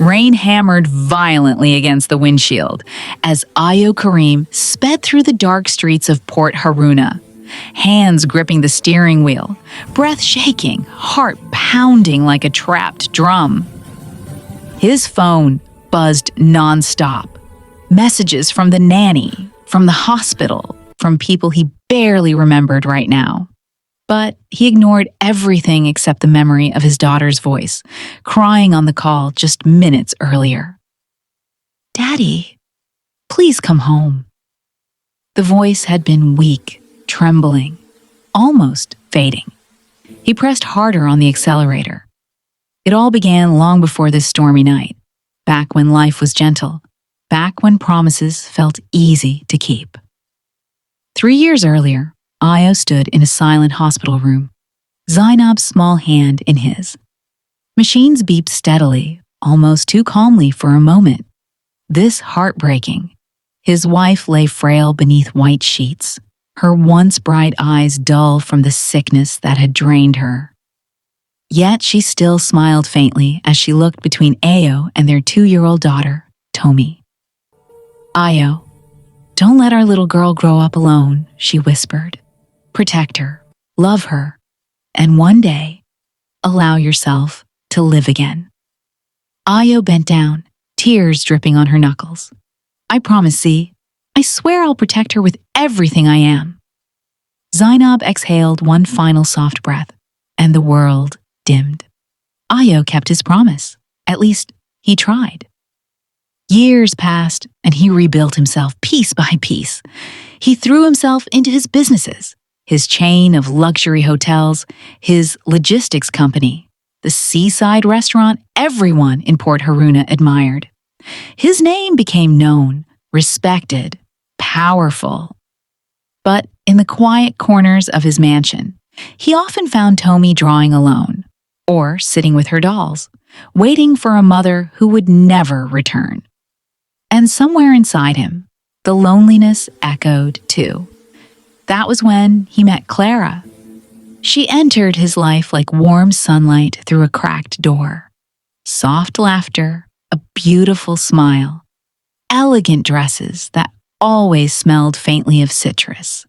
Rain hammered violently against the windshield as Ayo Kareem sped through the dark streets of Port Haruna, hands gripping the steering wheel, breath shaking, heart pounding like a trapped drum. His phone buzzed nonstop. Messages from the nanny, from the hospital, from people he barely remembered right now. But he ignored everything except the memory of his daughter's voice, crying on the call just minutes earlier. "Daddy, please come home." The voice had been weak, trembling, almost fading. He pressed harder on the accelerator. It all began long before this stormy night, back when life was gentle, back when promises felt easy to keep. 3 years earlier, Ayo stood in a silent hospital room, Zainab's small hand in his. Machines beeped steadily, almost too calmly for a moment. This heartbreaking. His wife lay frail beneath white sheets, her once bright eyes dull from the sickness that had drained her. Yet she still smiled faintly as she looked between Ayo and their 2-year-old daughter, Tomi. "Ayo, don't let our little girl grow up alone," she whispered. "Protect her, love her, and one day, allow yourself to live again." Ayo bent down, tears dripping on her knuckles. "I promise, Z. I swear I'll protect her with everything I am." Zainab exhaled one final soft breath, and the world dimmed. Ayo kept his promise. At least, he tried. Years passed, and he rebuilt himself piece by piece. He threw himself into his businesses, his chain of luxury hotels, his logistics company, the seaside restaurant everyone in Port Haruna admired. His name became known, respected, powerful. But in the quiet corners of his mansion, he often found Tomi drawing alone, or sitting with her dolls, waiting for a mother who would never return. And somewhere inside him, the loneliness echoed too. That was when he met Clara. She entered his life like warm sunlight through a cracked door. Soft laughter, a beautiful smile, elegant dresses that always smelled faintly of citrus.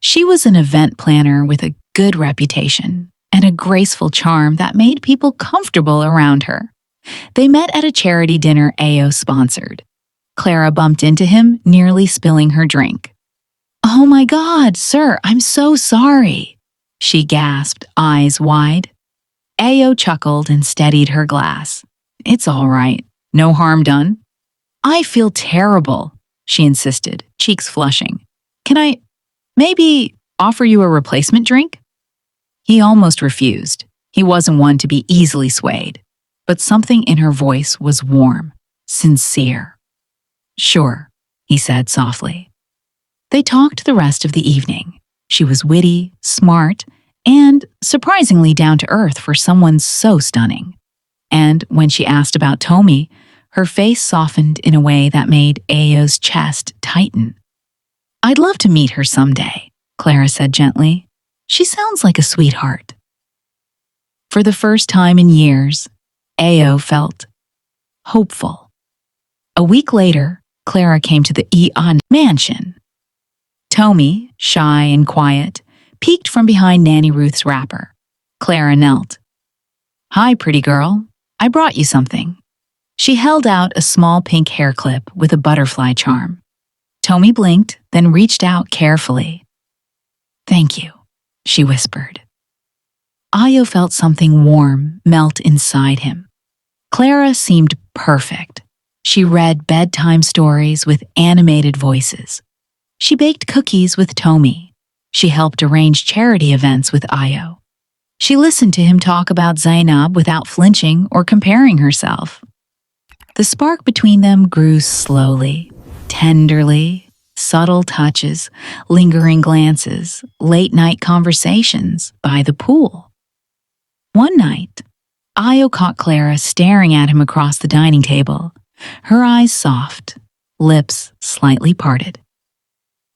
She was an event planner with a good reputation and a graceful charm that made people comfortable around her. They met at a charity dinner Ayo sponsored. Clara bumped into him, nearly spilling her drink. "Oh my God, sir, I'm so sorry," she gasped, eyes wide. Ayo chuckled and steadied her glass. "It's all right. No harm done." "I feel terrible," she insisted, cheeks flushing. "Can I maybe offer you a replacement drink?" He almost refused. He wasn't one to be easily swayed. But something in her voice was warm, sincere. "Sure," he said softly. They talked the rest of the evening. She was witty, smart, and surprisingly down to earth for someone so stunning. And when she asked about Tomi, her face softened in a way that made Ayo's chest tighten. "I'd love to meet her someday," Clara said gently. "She sounds like a sweetheart." For the first time in years, Ayo felt hopeful. A week later, Clara came to the Eon mansion. Tomi, shy and quiet, peeked from behind Nanny Ruth's wrapper. Clara knelt. "Hi, pretty girl. I brought you something." She held out a small pink hair clip with a butterfly charm. Tomi blinked, then reached out carefully. "Thank you," she whispered. Ayo felt something warm melt inside him. Clara seemed perfect. She read bedtime stories with animated voices. She baked cookies with Tomi. She helped arrange charity events with Ayo. She listened to him talk about Zainab without flinching or comparing herself. The spark between them grew slowly, tenderly, subtle touches, lingering glances, late-night conversations by the pool. One night, Ayo caught Clara staring at him across the dining table, her eyes soft, lips slightly parted.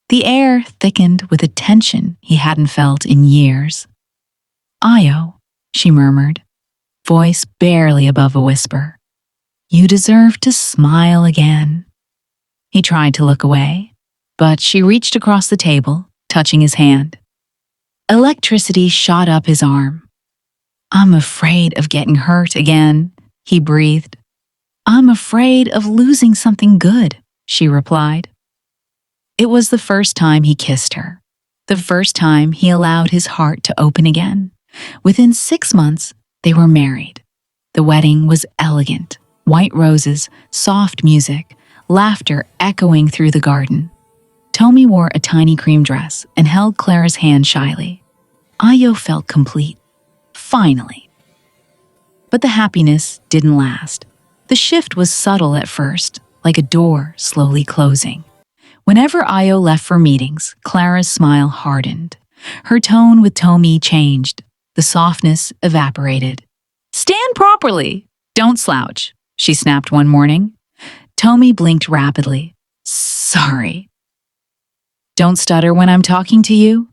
The air thickened with a tension he hadn't felt in years. "Ayo," she murmured, voice barely above a whisper. You deserve to smile again." He tried to look away, but she reached across the table, touching his hand. Electricity shot up his arm. "I'm afraid of getting hurt again," he breathed. "I'm afraid of losing something good," she replied. It was the first time he kissed her, the first time he allowed his heart to open again. Within 6 months, they were married. The wedding was elegant, white roses, soft music, laughter echoing through the garden. Tommy wore a tiny cream dress and held Clara's hand shyly. Ayo felt complete. Finally. But the happiness didn't last. The shift was subtle at first, like a door slowly closing. Whenever Ayo left for meetings, Clara's smile hardened. Her tone with Tommy changed. The softness evaporated. "Stand properly! Don't slouch," she snapped one morning. Tommy blinked rapidly. "Sorry." "Don't stutter when I'm talking to you."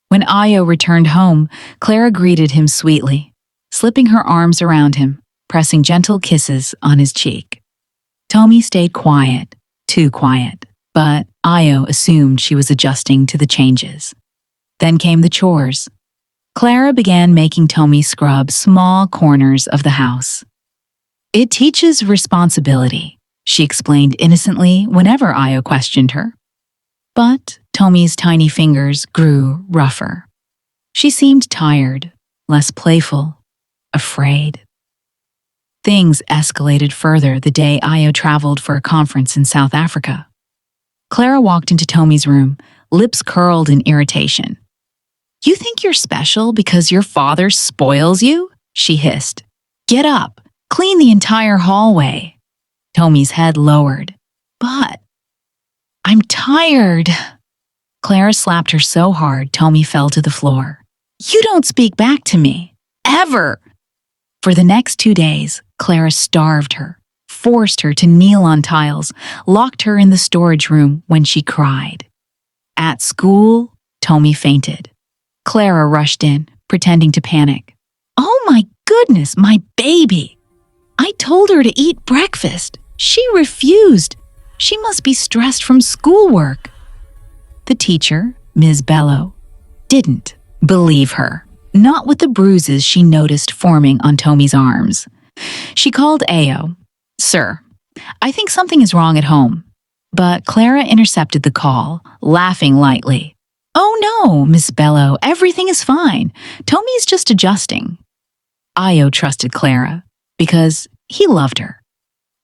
When Ayo returned home, Clara greeted him sweetly, slipping her arms around him, pressing gentle kisses on his cheek. Tommy stayed quiet, too quiet, but Ayo assumed she was adjusting to the changes. Then came the chores. Clara began making Tommy scrub small corners of the house. "It teaches responsibility," she explained innocently whenever Ayo questioned her. But Tommy's tiny fingers grew rougher. She seemed tired, less playful, afraid. Things escalated further the day Ayo traveled for a conference in South Africa. Clara walked into Tommy's room, lips curled in irritation. "You think you're special because your father spoils you?" she hissed. "Get up, clean the entire hallway." Tommy's head lowered. "But I'm tired." Clara slapped her so hard Tommy fell to the floor. "You don't speak back to me. Ever." For the next 2 days, Clara starved her, forced her to kneel on tiles, locked her in the storage room when she cried. At school, Tommy fainted. Clara rushed in, pretending to panic. "Oh my goodness, my baby! I told her to eat breakfast. She refused. She must be stressed from schoolwork." The teacher, Ms. Bello, didn't believe her, not with the bruises she noticed forming on Tommy's arms. She called Ayo. "Sir, I think something is wrong at home." But Clara intercepted the call, laughing lightly. "Oh no, Miss Bello, everything is fine. Tommy's just adjusting." Ayo trusted Clara because he loved her.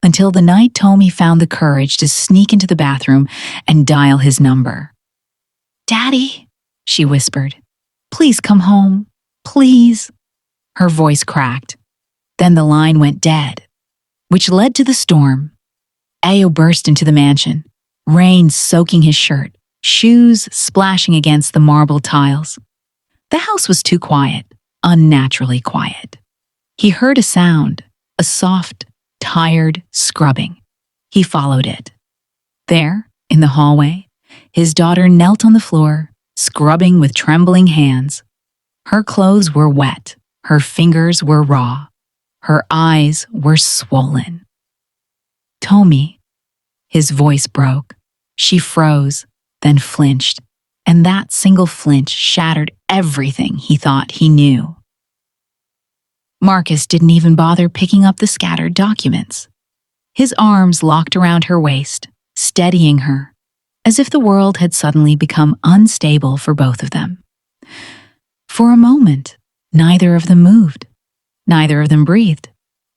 Until the night Tommy found the courage to sneak into the bathroom and dial his number. "Daddy," she whispered, "please come home. Please." Her voice cracked. Then the line went dead, which led to the storm. Ayo burst into the mansion, rain soaking his shirt, shoes splashing against the marble tiles. The house was too quiet, unnaturally quiet. He heard a sound, a soft, tired scrubbing. He followed it. There, in the hallway, his daughter knelt on the floor, scrubbing with trembling hands. Her clothes were wet, her fingers were raw, her eyes were swollen. "Tommy," his voice broke. She froze, then flinched, and that single flinch shattered everything he thought he knew. Marcus didn't even bother picking up the scattered documents. His arms locked around her waist, steadying her, as if the world had suddenly become unstable for both of them. For a moment, neither of them moved. Neither of them breathed.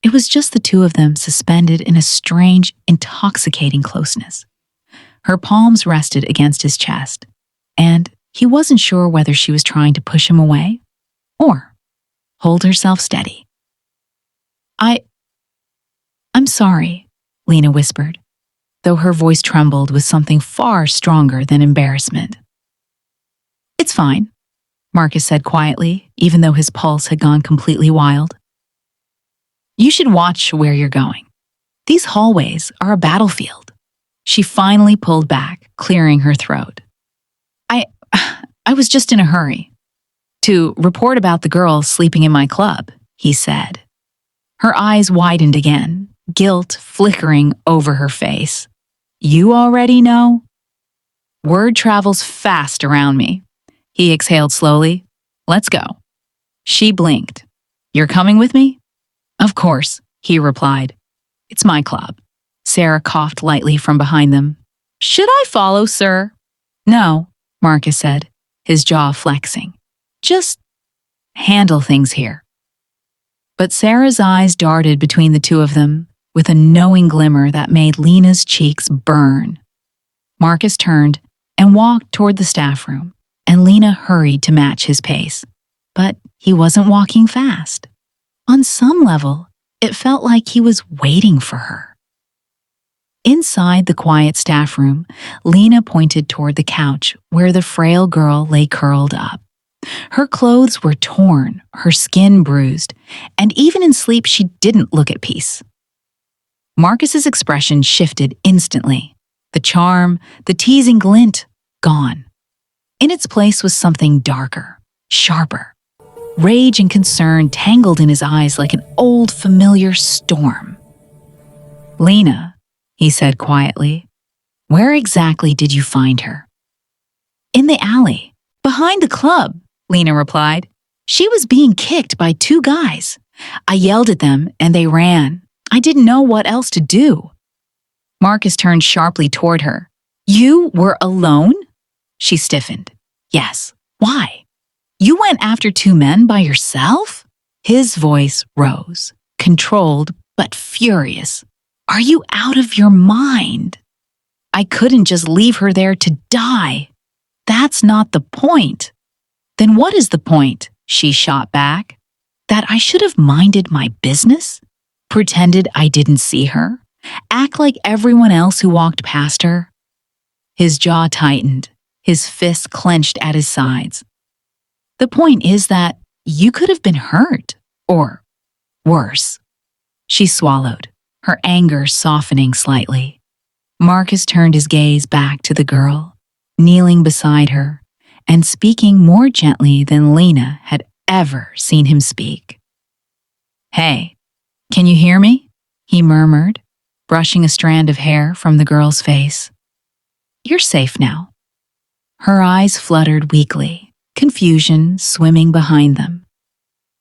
It was just the two of them suspended in a strange, intoxicating closeness. Her palms rested against his chest, and he wasn't sure whether she was trying to push him away or hold herself steady. I'm sorry," Lena whispered, though her voice trembled with something far stronger than embarrassment. "It's fine," Marcus said quietly, even though his pulse had gone completely wild. "You should watch where you're going. These hallways are a battlefield." She finally pulled back, clearing her throat. I was just in a hurry. "To report about the girl sleeping in my club," he said. Her eyes widened again, guilt flickering over her face. You already know? Word travels fast around me. He exhaled slowly. Let's go. She blinked. You're coming with me? Of course, he replied. It's my club. Sarah coughed lightly from behind them. Should I follow, sir? No, Marcus said, his jaw flexing. Just handle things here. But Sarah's eyes darted between the two of them with a knowing glimmer that made Lena's cheeks burn. Marcus turned and walked toward the staff room, and Lena hurried to match his pace. But he wasn't walking fast. On some level, it felt like he was waiting for her. Inside the quiet staff room, Lena pointed toward the couch where the frail girl lay curled up. Her clothes were torn, her skin bruised, and even in sleep she didn't look at peace. Marcus's expression shifted instantly. The charm, the teasing glint, gone. In its place was something darker, sharper. Rage and concern tangled in his eyes like an old familiar storm. Lena, he said quietly, where exactly did you find her? In the alley, behind the club, Lena replied. She was being kicked by two guys. I yelled at them and they ran. I didn't know what else to do. Marcus turned sharply toward her. You were alone? She stiffened. Yes. Why? You went after two men by yourself? His voice rose, controlled but furious. Are you out of your mind? I couldn't just leave her there to die. That's not the point. Then what is the point? She shot back. That I should have minded my business? Pretended I didn't see her? Act like everyone else who walked past her? His jaw tightened, his fists clenched at his sides. The point is that you could have been hurt, or worse. She swallowed, her anger softening slightly. Marcus turned his gaze back to the girl, kneeling beside her, and speaking more gently than Lena had ever seen him speak. Hey, can you hear me? He murmured, brushing a strand of hair from the girl's face. You're safe now. Her eyes fluttered weakly, confusion swimming behind them.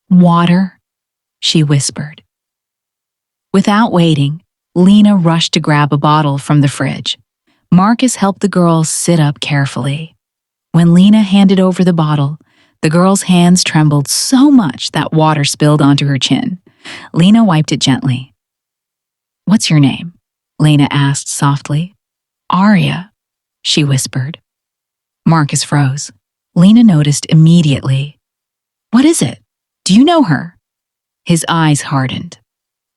Water, she whispered. Without waiting, Lena rushed to grab a bottle from the fridge. Marcus helped the girl sit up carefully. When Lena handed over the bottle, the girl's hands trembled so much that water spilled onto her chin. Lena wiped it gently. What's your name? Lena asked softly. Arya, she whispered. Marcus froze. Lena noticed immediately. What is it? Do you know her? His eyes hardened.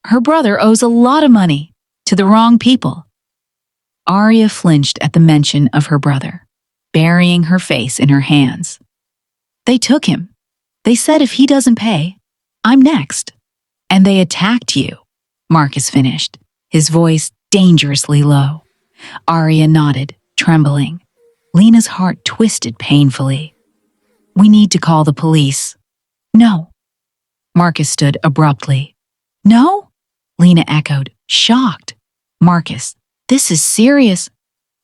Her brother owes a lot of money to the wrong people. Arya flinched at the mention of her brother, burying her face in her hands. They took him. They said if he doesn't pay, I'm next. And they attacked you, Marcus finished, his voice dangerously low. Arya nodded, trembling. Lena's heart twisted painfully. We need to call the police. No. Marcus stood abruptly. No? Lena echoed, shocked. Marcus, this is serious.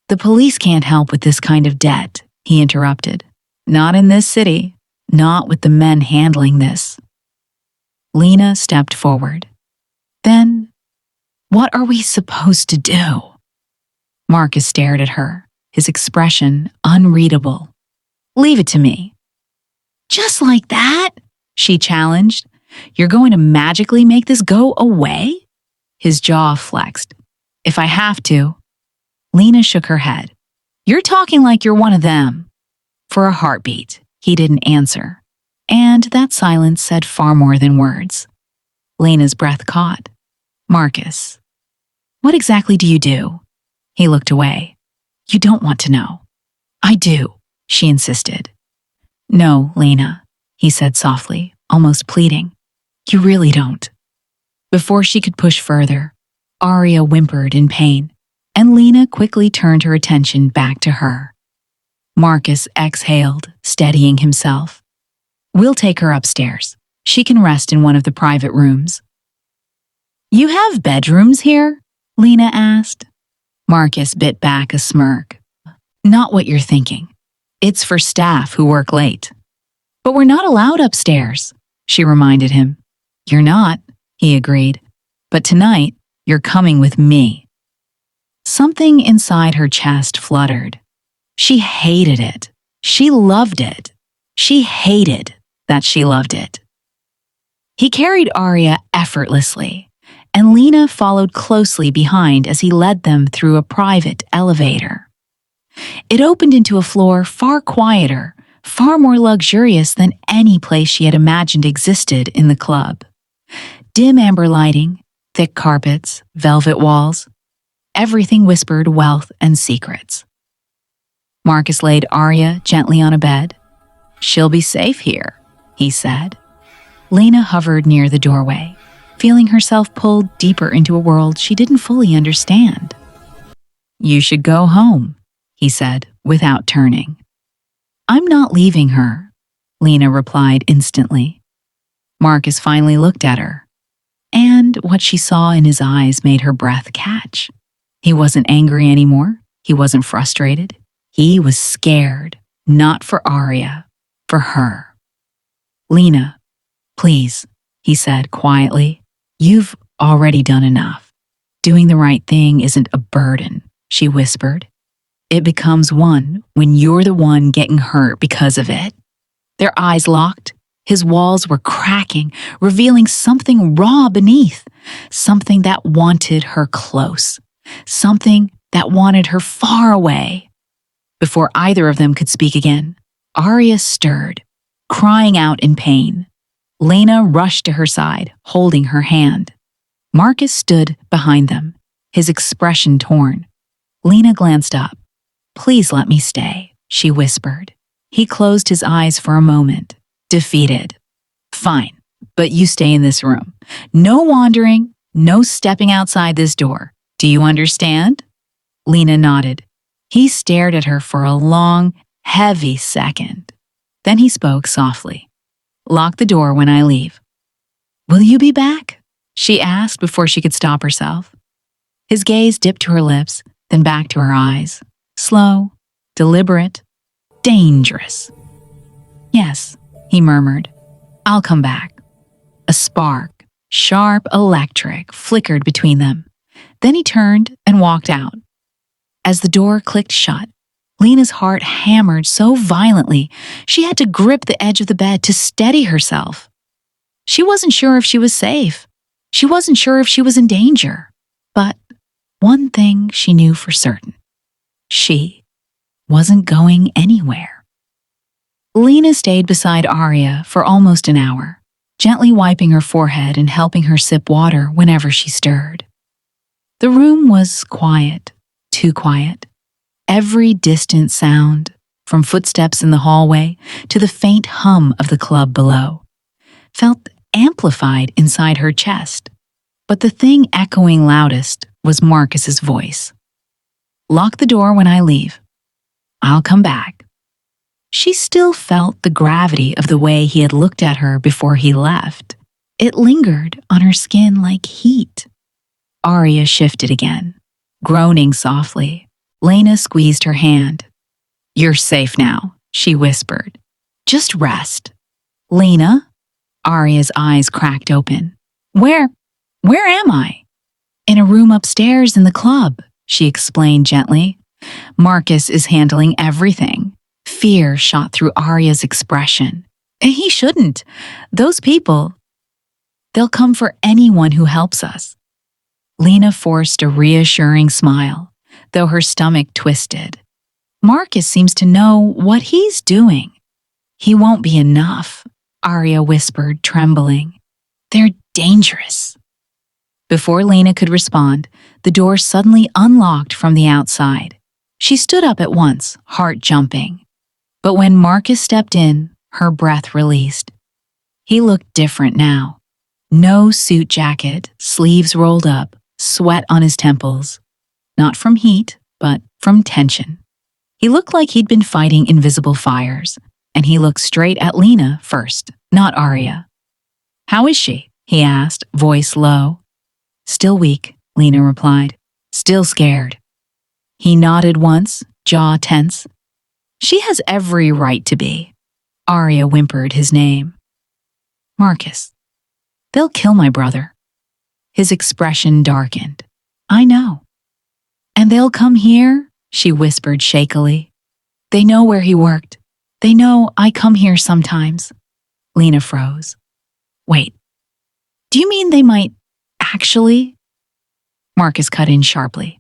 The police can't help with this kind of debt, he interrupted. Not in this city. Not with the men handling this. Lena stepped forward. Then, what are we supposed to do? Marcus stared at her, his expression unreadable. Leave it to me. Just like that? She challenged. You're going to magically make this go away? His jaw flexed. If I have to. Lena shook her head. You're talking like you're one of them. For a heartbeat, he didn't answer. And that silence said far more than words. Lena's breath caught. Marcus, what exactly do you do? He looked away. You don't want to know. I do, she insisted. No, Lena, he said softly, almost pleading. You really don't. Before she could push further, Arya whimpered in pain, and Lena quickly turned her attention back to her. Marcus exhaled, steadying himself. We'll take her upstairs. She can rest in one of the private rooms. You have bedrooms here? Lena asked. Marcus bit back a smirk. Not what you're thinking. It's for staff who work late. But we're not allowed upstairs, she reminded him. You're not, he agreed. But tonight, you're coming with me. Something inside her chest fluttered. She hated it. She loved it. She hated that she loved it. He carried Arya effortlessly, and Lena followed closely behind as he led them through a private elevator. It opened into a floor far quieter, far more luxurious than any place she had imagined existed in the club. Dim amber lighting, thick carpets, velvet walls. Everything whispered wealth and secrets. Marcus laid Arya gently on a bed. She'll be safe here, he said. Lena hovered near the doorway, feeling herself pulled deeper into a world she didn't fully understand. You should go home, he said, without turning. I'm not leaving her, Lena replied instantly. Marcus finally looked at her, and what she saw in his eyes made her breath catch. He wasn't angry anymore. He wasn't frustrated. He was scared, not for Arya, for her. Lena, please, he said quietly. You've already done enough. Doing the right thing isn't a burden, she whispered. It becomes one when you're the one getting hurt because of it. Their eyes locked. His walls were cracking, revealing something raw beneath, something that wanted her close, something that wanted her far away. Before either of them could speak again, Arya stirred, crying out in pain. Lena rushed to her side, holding her hand. Marcus stood behind them, his expression torn. Lena glanced up. Please let me stay, she whispered. He closed his eyes for a moment, defeated. Fine, but you stay in this room. No wandering, no stepping outside this door. Do you understand? Lena nodded. He stared at her for a long, heavy second. Then he spoke softly. Lock the door when I leave. Will you be back? She asked before she could stop herself. His gaze dipped to her lips, then back to her eyes. Slow, deliberate, dangerous. Yes, he murmured. I'll come back. A spark, sharp, electric, flickered between them. Then he turned and walked out. As the door clicked shut, Lena's heart hammered so violently she had to grip the edge of the bed to steady herself. She wasn't sure if she was safe. She wasn't sure if she was in danger. But one thing she knew for certain. She wasn't going anywhere. Lena stayed beside Arya for almost an hour, gently wiping her forehead and helping her sip water whenever she stirred. The room was quiet, too quiet. Every distant sound, from footsteps in the hallway to the faint hum of the club below, felt amplified inside her chest. But the thing echoing loudest was Marcus's voice. Lock the door when I leave. I'll come back. She still felt the gravity of the way he had looked at her before he left. It lingered on her skin like heat. Arya shifted again, groaning softly. Lena squeezed her hand. You're safe now, she whispered. Just rest. Lena? Arya's eyes cracked open. Where am I? In a room upstairs in the club, she explained gently. Marcus is handling everything. Fear shot through Arya's expression. He shouldn't. Those people, they'll come for anyone who helps us. Lena forced a reassuring smile, though her stomach twisted. Marcus seems to know what he's doing. He won't be enough, Arya whispered, trembling. They're dangerous. Before Lena could respond, the door suddenly unlocked from the outside. She stood up at once, heart jumping. But when Marcus stepped in, her breath released. He looked different now. No suit jacket, sleeves rolled up, sweat on his temples. Not from heat, but from tension. He looked like he'd been fighting invisible fires, and he looked straight at Lena first, not Arya. How is she? He asked, voice low. Still weak, Lena replied. Still scared. He nodded once, jaw tense. She has every right to be. Arya whimpered his name. Marcus. They'll kill my brother. His expression darkened. I know. And they'll come here, she whispered shakily. They know where he worked. They know I come here sometimes. Lena froze. Wait, do you mean they might actually? Marcus cut in sharply.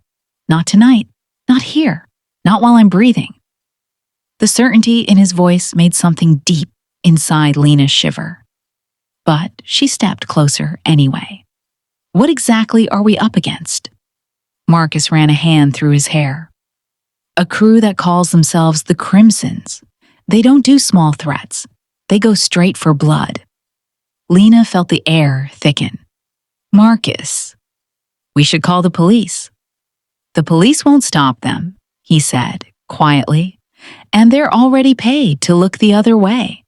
Not tonight. Not here. Not while I'm breathing. The certainty in his voice made something deep inside Lena shiver. But she stepped closer anyway. What exactly are we up against? Marcus ran a hand through his hair. A crew that calls themselves the Crimsons. They don't do small threats. They go straight for blood. Lena felt the air thicken. Marcus. We should call the police. The police won't stop them, he said, quietly, and they're already paid to look the other way.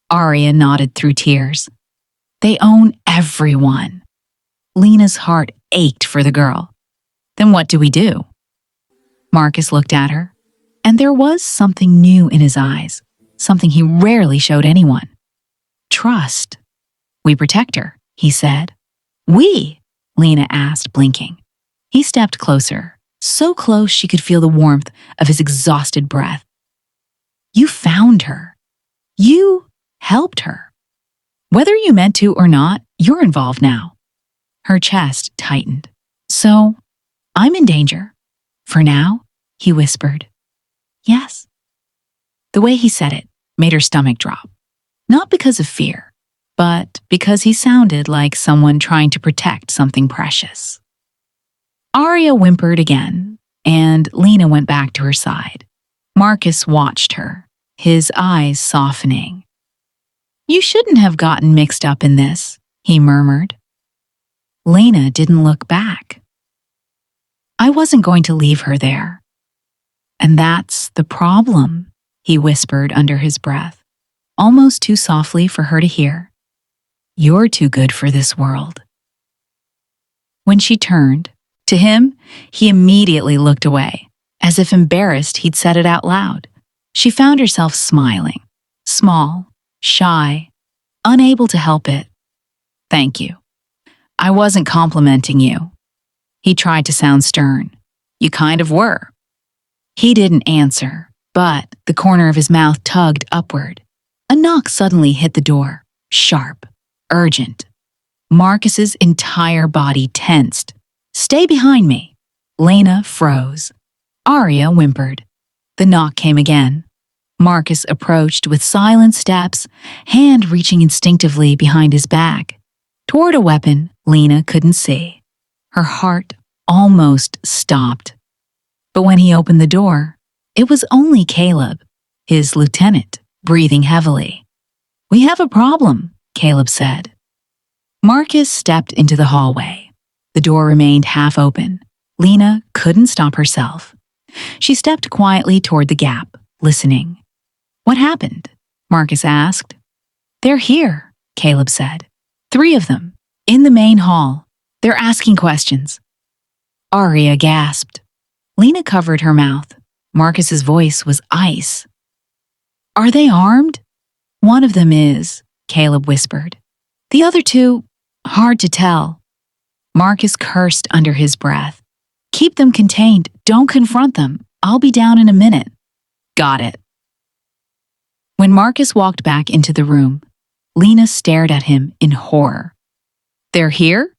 Arya nodded through tears. They own everyone. Lena's heart ached for the girl. Then what do we do? Marcus looked at her, and there was something new in his eyes, something he rarely showed anyone. Trust. We protect her, he said. We? Lena asked, blinking. He stepped closer, so close she could feel the warmth of his exhausted breath. You found her. You helped her. Whether you meant to or not, you're involved now. Her chest tightened. So, I'm in danger. For now, he whispered. Yes. The way he said it made her stomach drop. Not because of fear, but because he sounded like someone trying to protect something precious. Arya whimpered again, and Lena went back to her side. Marcus watched her, his eyes softening. You shouldn't have gotten mixed up in this, he murmured. Lena didn't look back. I wasn't going to leave her there. And that's the problem, he whispered under his breath, almost too softly for her to hear. You're too good for this world. When she turned, to him, he immediately looked away, as if embarrassed he'd said it out loud. She found herself smiling, small, shy, unable to help it. Thank you. I wasn't complimenting you. He tried to sound stern. You kind of were. He didn't answer, but the corner of his mouth tugged upward. A knock suddenly hit the door, sharp, urgent. Marcus's entire body tensed. Stay behind me. Lena froze. Arya whimpered. The knock came again. Marcus approached with silent steps, hand reaching instinctively behind his back, toward a weapon Lena couldn't see. Her heart almost stopped. But when he opened the door, it was only Caleb, his lieutenant, breathing heavily. We have a problem, Caleb said. Marcus stepped into the hallway. The door remained half open. Lena couldn't stop herself. She stepped quietly toward the gap, listening. What happened? Marcus asked. They're here, Caleb said. 3 of them, in the main hall. They're asking questions. Arya gasped. Lena covered her mouth. Marcus's voice was ice. Are they armed? One of them is, Caleb whispered. The other 2, hard to tell. Marcus cursed under his breath. Keep them contained. Don't confront them. I'll be down in a minute. Got it. When Marcus walked back into the room, Lena stared at him in horror. They're here?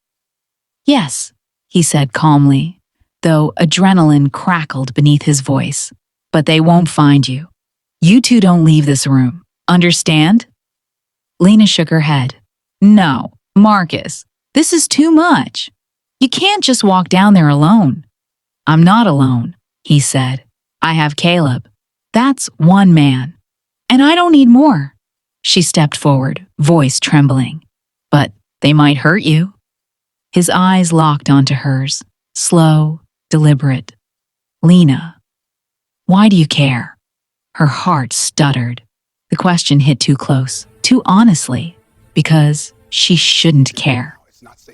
Yes, he said calmly, though adrenaline crackled beneath his voice. But they won't find you. You 2 don't leave this room. Understand? Lena shook her head. No, Marcus, this is too much. You can't just walk down there alone. I'm not alone, he said. I have Caleb. That's 1 man. And I don't need more. She stepped forward, voice trembling. But they might hurt you. His eyes locked onto hers, slow, deliberate. Lena, why do you care? Her heart stuttered. The question hit too close, too honestly, because she shouldn't care.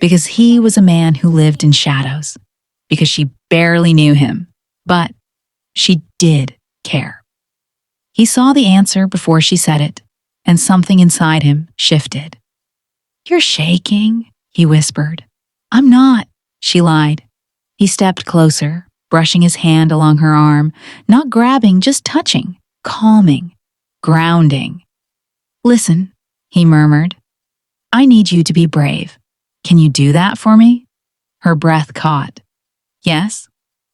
Because he was a man who lived in shadows. Because she barely knew him. But she did care. He saw the answer before she said it, and something inside him shifted. "You're shaking," he whispered. "I'm not," she lied. He stepped closer, brushing his hand along her arm, not grabbing, just touching, calming, grounding. "Listen," he murmured. "I need you to be brave. Can you do that for me?" Her breath caught. "Yes?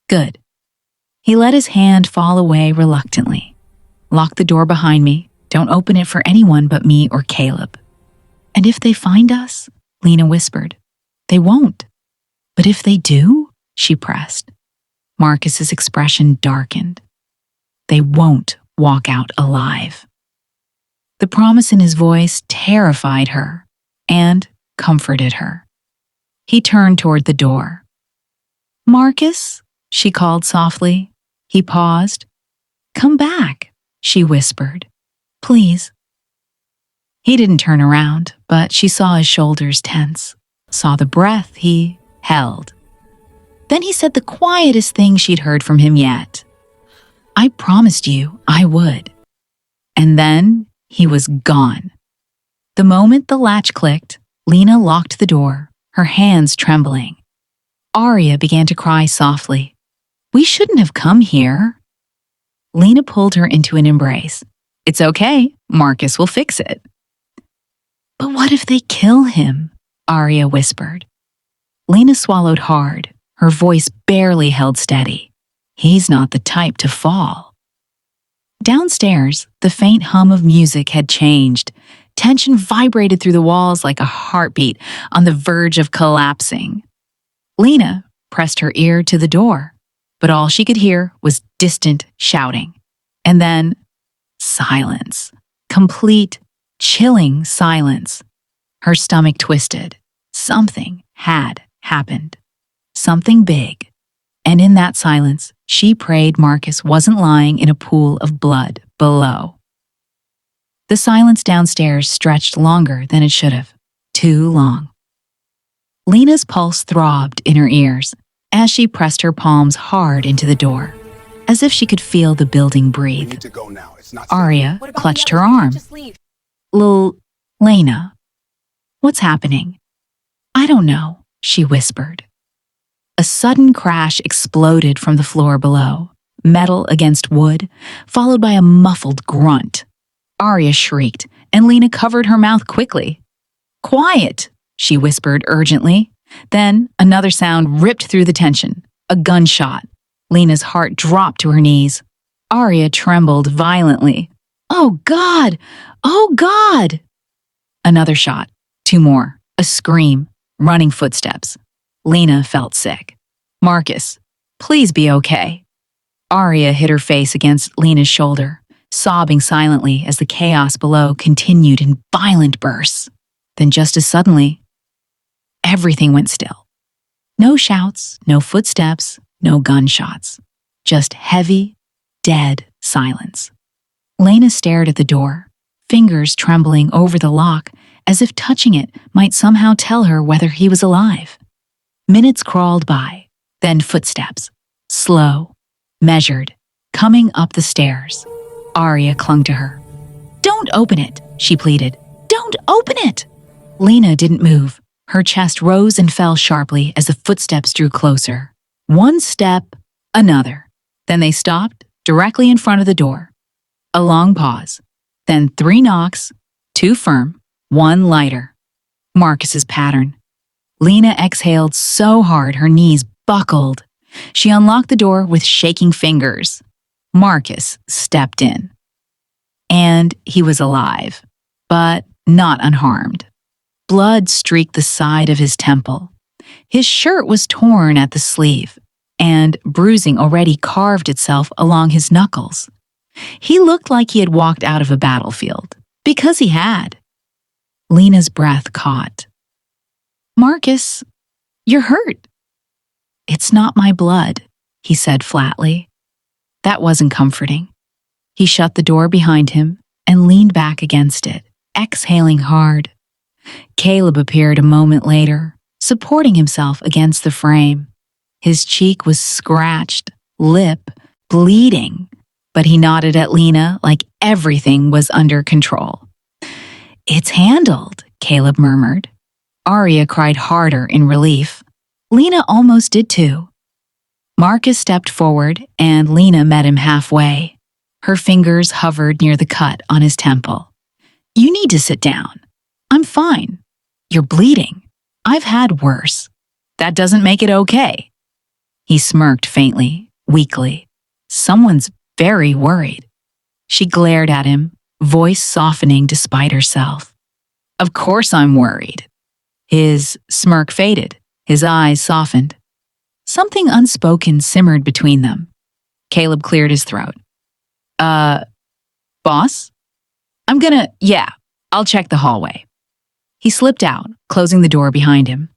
Good." He let his hand fall away reluctantly. "Lock the door behind me. Don't open it for anyone but me or Caleb." "And if they find us?" Lena whispered. "They won't." "But if they do?" she pressed. Marcus's expression darkened. "They won't walk out alive." The promise in his voice terrified her and comforted her. He turned toward the door. "Marcus?" she called softly. He paused. "Come back," she whispered. "Please." He didn't turn around, but she saw his shoulders tense, saw the breath he held. Then he said the quietest thing she'd heard from him yet. "I promised you I would." And then he was gone. The moment the latch clicked, Lena locked the door, her hands trembling. Arya began to cry softly. "We shouldn't have come here." Lena pulled her into an embrace. "It's okay, Marcus will fix it." "But what if they kill him?" Arya whispered. Lena swallowed hard, her voice barely held steady. "He's not the type to fall." Downstairs, the faint hum of music had changed. Tension vibrated through the walls like a heartbeat on the verge of collapsing. Lena pressed her ear to the door, but all she could hear was distant shouting. And then silence. Complete, chilling silence. Her stomach twisted. Something had happened. Something big. And in that silence, she prayed Marcus wasn't lying in a pool of blood below. The silence downstairs stretched longer than it should have. Too long. Lena's pulse throbbed in her ears as she pressed her palms hard into the door, as if she could feel the building breathe. We need to go now. It's not Arya What about clutched the her others? arm. Just leave. Lena, what's happening? "I don't know," she whispered. A sudden crash exploded from the floor below, metal against wood, followed by a muffled grunt. Arya shrieked, and Lena covered her mouth quickly. "Quiet," she whispered urgently. Then another sound ripped through the tension. A gunshot. Lena's heart dropped to her knees. Arya trembled violently. "Oh, God! Oh, God!" Another shot. Two more. A scream. Running footsteps. Lena felt sick. "Marcus, please be okay." Arya hit her face against Lena's shoulder, sobbing silently as the chaos below continued in violent bursts. Then just as suddenly, everything went still. No shouts, no footsteps, no gunshots. Just heavy, dead silence. Lena stared at the door, fingers trembling over the lock as if touching it might somehow tell her whether he was alive. Minutes crawled by, then footsteps. Slow, measured, coming up the stairs. Arya clung to her. "Don't open it," she pleaded. "Don't open it!" Lena didn't move. Her chest rose and fell sharply as the footsteps drew closer. One step, another. Then they stopped directly in front of the door. A long pause. Then 3 knocks, 2 firm, 1 lighter. Marcus's pattern. Lena exhaled so hard her knees buckled. She unlocked the door with shaking fingers. Marcus stepped in. And he was alive, but not unharmed. Blood streaked the side of his temple. His shirt was torn at the sleeve, and bruising already carved itself along his knuckles. He looked like he had walked out of a battlefield, because he had. Lena's breath caught. "Marcus, you're hurt." "It's not my blood," he said flatly. That wasn't comforting. He shut the door behind him and leaned back against it, exhaling hard. Caleb appeared a moment later, supporting himself against the frame. His cheek was scratched, lip bleeding, but he nodded at Lena like everything was under control. "It's handled," Caleb murmured. Arya cried harder in relief. Lena almost did too. Marcus stepped forward and Lena met him halfway. Her fingers hovered near the cut on his temple. "You need to sit down." "I'm fine." "You're bleeding." "I've had worse." "That doesn't make it okay." He smirked faintly, weakly. "Someone's very worried." She glared at him, voice softening despite herself. "Of course I'm worried." His smirk faded. His eyes softened. Something unspoken simmered between them. Caleb cleared his throat. Boss? I'll check the hallway." He slipped out, closing the door behind him.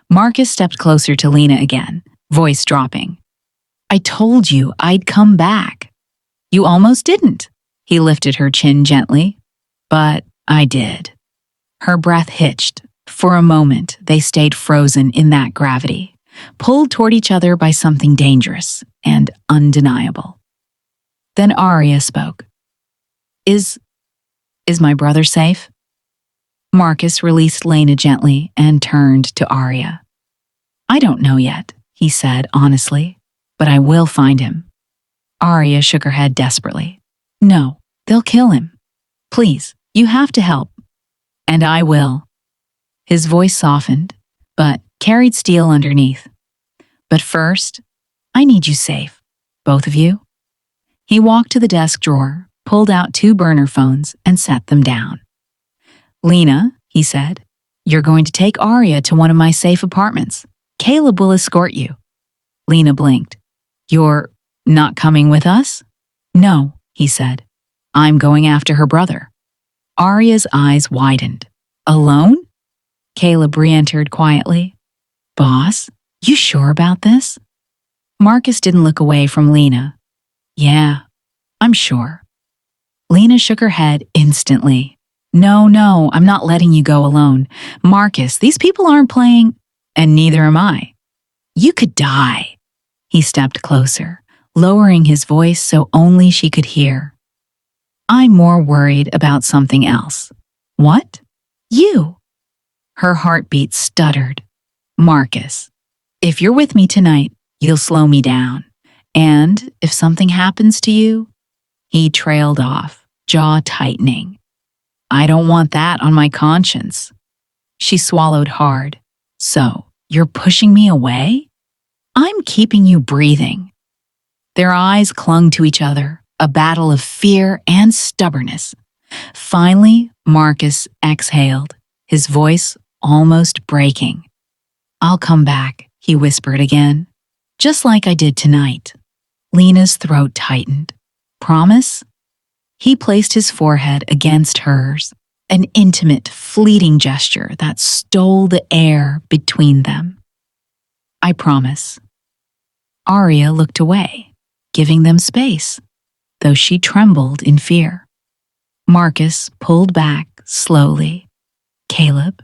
Marcus stepped closer to Lena again, voice dropping. "I told you I'd come back." "You almost didn't." He lifted her chin gently. "But I did." Her breath hitched. For a moment, they stayed frozen in that gravity, pulled toward each other by something dangerous and undeniable. Then Arya spoke. Is my brother safe?" Marcus released Lena gently and turned to Arya. "I don't know yet," he said honestly, "but I will find him." Arya shook her head desperately. "No, they'll kill him. Please, you have to help." "And I will." His voice softened, but carried steel underneath. "But first, I need you safe, both of you." He walked to the desk drawer, pulled out 2 burner phones, and set them down. "Lena," he said, "you're going to take Arya to one of my safe apartments. Caleb will escort you." Lena blinked. "You're not coming with us?" "No," he said. "I'm going after her brother." Arya's eyes widened. "Alone?" Caleb re-entered quietly. "Boss, you sure about this?" Marcus didn't look away from Lena. "Yeah, I'm sure." Lena shook her head instantly. No, I'm not letting you go alone. Marcus, these people aren't playing, and neither am I. You could die." He stepped closer, lowering his voice so only she could hear. "I'm more worried about something else." "What?" "You." Her heartbeat stuttered. "Marcus, if you're with me tonight, you'll slow me down. And if something happens to you..." He trailed off, jaw tightening. "I don't want that on my conscience." She swallowed hard. "So, you're pushing me away?" "I'm keeping you breathing." Their eyes clung to each other, a battle of fear and stubbornness. Finally, Marcus exhaled, his voice almost breaking. "I'll come back," he whispered again. "Just like I did tonight." Lena's throat tightened. "Promise?" He placed his forehead against hers, an intimate, fleeting gesture that stole the air between them. "I promise." Arya looked away, giving them space, though she trembled in fear. Marcus pulled back slowly. "Caleb?"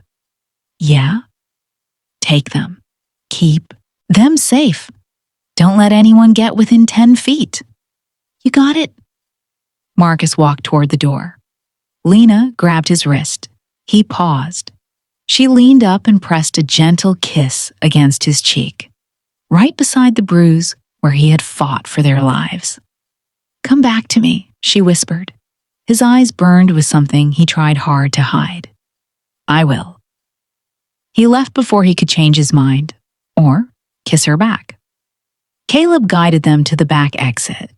"Yeah?" "Take them. Keep them safe. Don't let anyone get within 10 feet. You got it?" Marcus walked toward the door. Lena grabbed his wrist. He paused. She leaned up and pressed a gentle kiss against his cheek, right beside the bruise where he had fought for their lives. "Come back to me," she whispered. His eyes burned with something he tried hard to hide. "I will." He left before he could change his mind, or kiss her back. Caleb guided them to the back exit.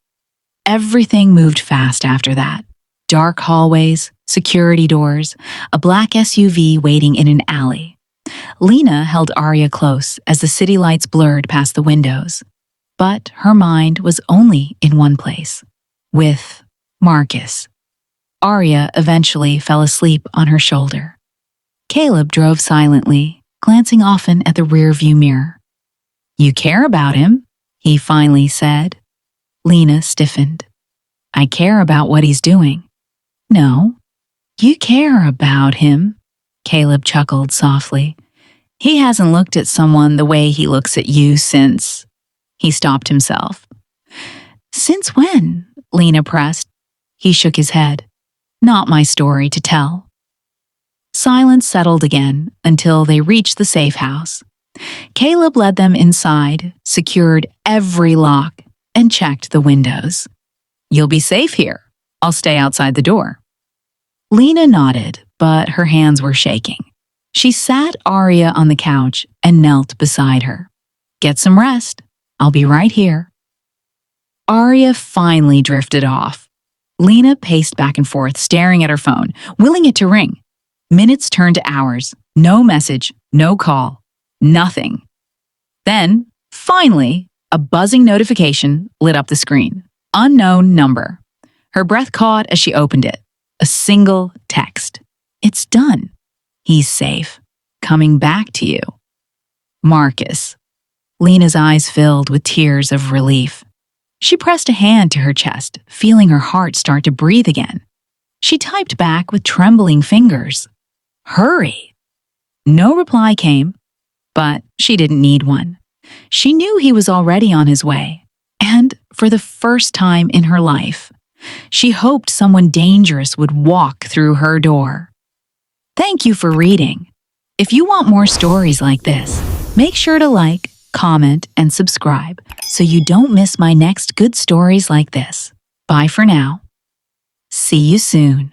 Everything moved fast after that. Dark hallways, security doors, a black SUV waiting in an alley. Lena held Arya close as the city lights blurred past the windows. But her mind was only in one place, with Marcus. Arya eventually fell asleep on her shoulder. Caleb drove silently, glancing often at the rearview mirror. "You care about him," he finally said. Lena stiffened. "I care about what he's doing." "No, you care about him," Caleb chuckled softly. He hasn't looked at someone the way he looks at you since. He stopped himself. Since when? Lena pressed. He shook his head. Not my story to tell. Silence settled again until they reached the safe house. Caleb led them inside, secured every lock, and checked the windows. You'll be safe here. I'll stay outside the door. Lena nodded, but her hands were shaking. She sat Arya on the couch and knelt beside her. Get some rest. I'll be right here. Arya finally drifted off. Lena paced back and forth, staring at her phone, willing it to ring. Minutes turned to hours. No message, no call, nothing. Then, finally, a buzzing notification lit up the screen. Unknown number. Her breath caught as she opened it. A single text. It's done. He's safe. Coming back to you. Marcus. Lena's eyes filled with tears of relief. She pressed a hand to her chest, feeling her heart start to breathe again. She typed back with trembling fingers. Hurry. No reply came, but she didn't need one. She knew he was already on his way, and for the first time in her life, she hoped someone dangerous would walk through her door. Thank you for reading. If you want more stories like this, make sure to like, comment, and subscribe so you don't miss my next good stories like this. Bye for now. See you soon.